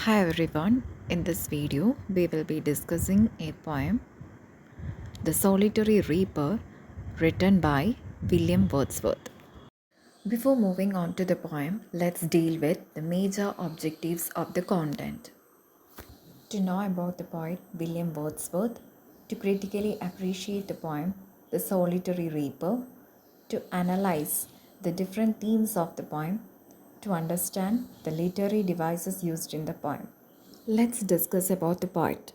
Hi everyone, in this video we will be discussing a poem, The Solitary Reaper, written by William Wordsworth. Before moving on to the poem, let's deal with the major objectives of the content. To know about the poet William Wordsworth, to critically appreciate the poem, The Solitary Reaper, to analyze the different themes of the poem, to understand the literary devices used in the poem. Let's discuss about the poet.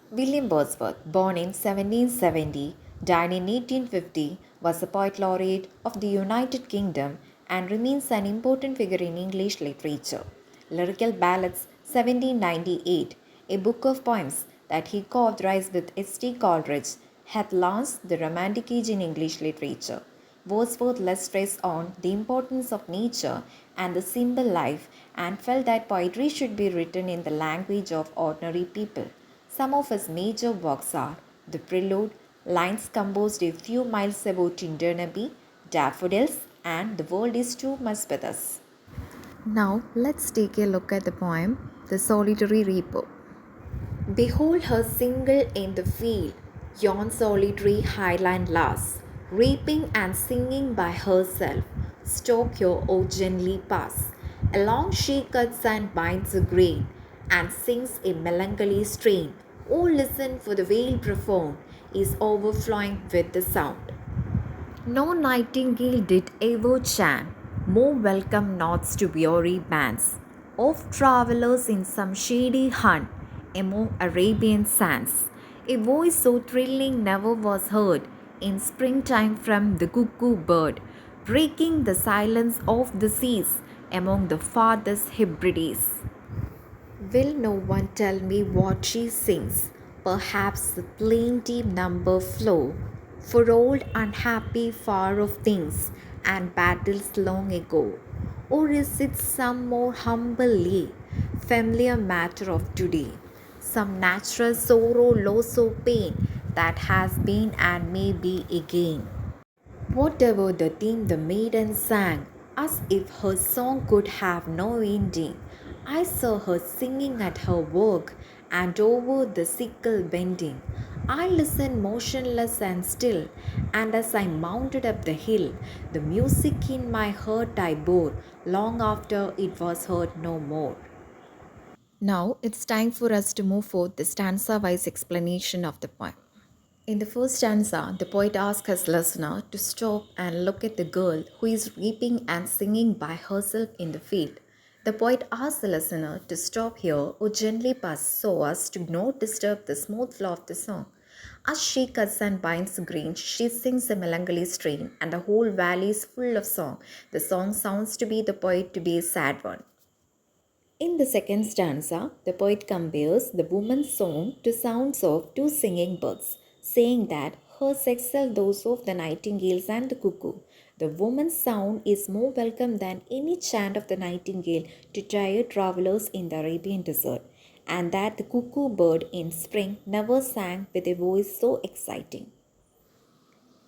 William Wordsworth, born in 1770, died in 1850, was a poet laureate of the United Kingdom and remains an important figure in English literature. Lyrical Ballads 1798, a book of poems that he co-authored with S.T. Coleridge, hath launched the Romantic Age in English literature. Wordsworth laid stress on the importance of nature and the simple life and felt that poetry should be written in the language of ordinary people. Some of his major works are The Prelude, lines composed a few miles above Tindernaby, Daffodils, and The World is Too Much with Us. Now, let's take a look at the poem The Solitary Reaper. Behold her single in the field, yon solitary highland lass, reaping and singing by herself. Stop here, O gently pass. Along she cuts and binds the grain, and sings a melancholy strain. O listen, for the vale profound is overflowing with the sound. No nightingale did ever chant more welcome notes to weary bands of travellers in some shady hunt among Arabian sands. A voice so thrilling never was heard in springtime from the cuckoo bird, breaking the silence of the seas among the farthest Hebrides. Will no one tell me what she sings? Perhaps the plaintive number flow for old unhappy far off things and battles long ago. Or is it some more humbly familiar matter of today? Some natural sorrow, loss, or pain that has been and may be again. Whatever the theme the maiden sang, as if her song could have no ending. I saw her singing at her work and over the sickle bending. I listened motionless and still, and as I mounted up the hill, the music in my heart I bore, long after it was heard no more. Now it's time for us to move forth the stanza wise explanation of the poem. In the first stanza, the poet asks his listener to stop and look at the girl who is weeping and singing by herself in the field. The poet asks the listener to stop here or gently pass so as to not disturb the smooth flow of the song. As she cuts and binds the grain, she sings a melancholy strain, and the whole valley is full of song. The song sounds to be the poet to be a sad one. In the second stanza, the poet compares the woman's song to sounds of two singing birds, saying that hers excel those of the nightingales and the cuckoo. The woman's sound is more welcome than any chant of the nightingale to tired travelers in the Arabian desert, and that the cuckoo bird in spring never sang with a voice so exciting.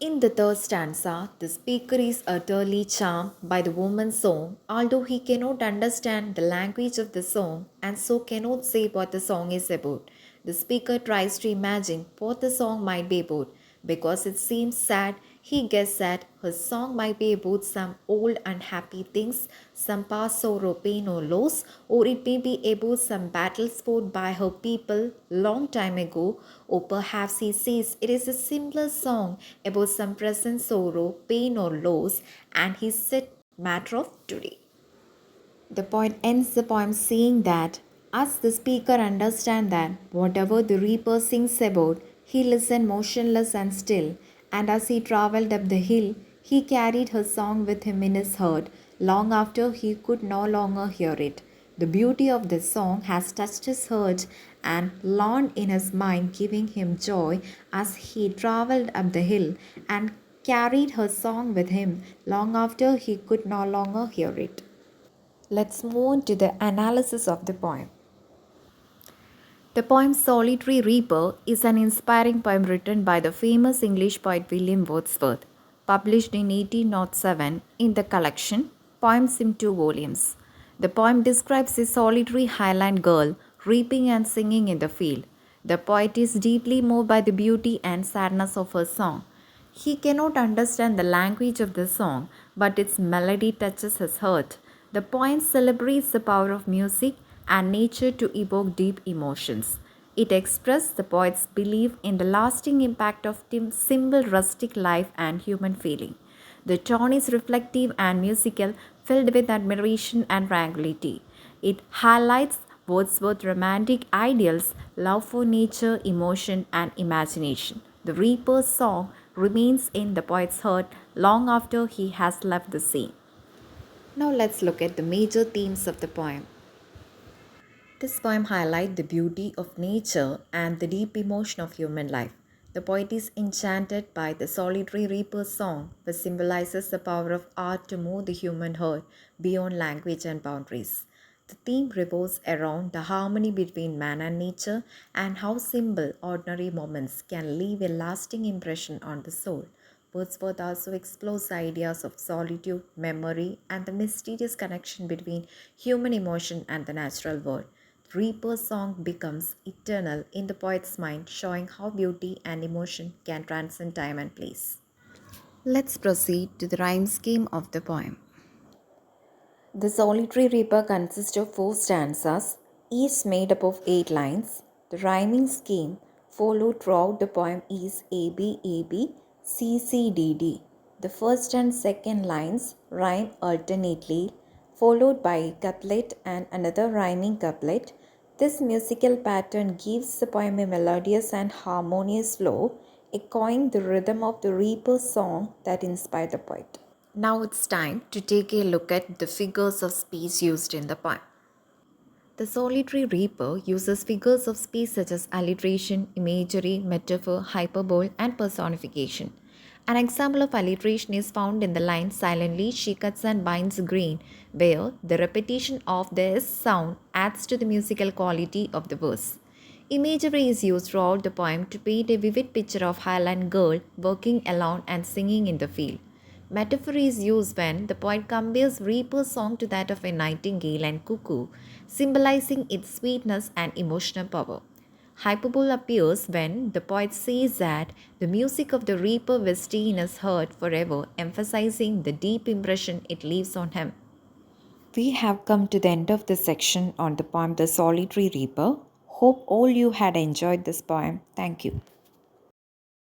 In the third stanza, the speaker is utterly charmed by the woman's song, although he cannot understand the language of the song and so cannot say what the song is about. The speaker tries to imagine what the song might be about. Because it seems sad, he guesses that her song might be about some old unhappy things, some past sorrow, pain, or loss, or it may be about some battles fought by her people long time ago, or perhaps he says it is a simpler song about some present sorrow, pain, or loss, and his set matter of today. The poet ends the poem saying that as the speaker understands that whatever the reaper sings about, he listened motionless and still, and as he travelled up the hill, he carried her song with him in his heart long after he could no longer hear it. The beauty of the song has touched his heart and lawn in his mind, giving him joy as he travelled up the hill and carried her song with him long after he could no longer hear it. Let's move on to the analysis of the poem. The poem Solitary Reaper is an inspiring poem written by the famous English poet William Wordsworth, published in 1807 in the collection Poems in Two Volumes. The poem describes a solitary highland girl reaping and singing in the field. The poet is deeply moved by the beauty and sadness of her song. He cannot understand the language of the song, but its melody touches his heart. The poem celebrates the power of music and nature to evoke deep emotions. It expresses the poet's belief in the lasting impact of simple rustic life and human feeling. The tone is reflective and musical, filled with admiration and tranquility. It highlights Wordsworth's romantic ideals, love for nature, emotion, and imagination. The Reaper's song remains in the poet's heart long after he has left the scene. Now let's look at the major themes of the poem. This poem highlights the beauty of nature and the deep emotion of human life. The poet is enchanted by the solitary reaper's song, which symbolizes the power of art to move the human heart beyond language and boundaries. The theme revolves around the harmony between man and nature and how simple, ordinary moments can leave a lasting impression on the soul. Wordsworth also explores ideas of solitude, memory, and the mysterious connection between human emotion and the natural world. Reaper's song becomes eternal in the poet's mind, showing how beauty and emotion can transcend time and place. Let's proceed to the rhyme scheme of the poem. The Solitary Reaper consists of 4 stanzas, each made up of 8 lines. The rhyming scheme followed throughout the poem is AB, AB, CC, DD. The first and second lines rhyme alternately, followed by a couplet and another rhyming couplet. This musical pattern gives the poem a melodious and harmonious flow, echoing the rhythm of the Reaper's song that inspired the poet. Now it's time to take a look at the figures of speech used in the poem. The solitary reaper uses figures of speech such as alliteration, imagery, metaphor, hyperbole, and personification. An example of alliteration is found in the line silently she cuts and binds grain, where the repetition of the S sound adds to the musical quality of the verse. Imagery is used throughout the poem to paint a vivid picture of Highland girl working alone and singing in the field. Metaphor is used when the poet compares Reaper's song to that of a nightingale and cuckoo, symbolizing its sweetness and emotional power. Hyperbole appears when the poet says that the music of the Reaper will stay in his heart forever, emphasizing the deep impression it leaves on him. We have come to the end of this section on the poem The Solitary Reaper. Hope all you had enjoyed this poem. Thank you.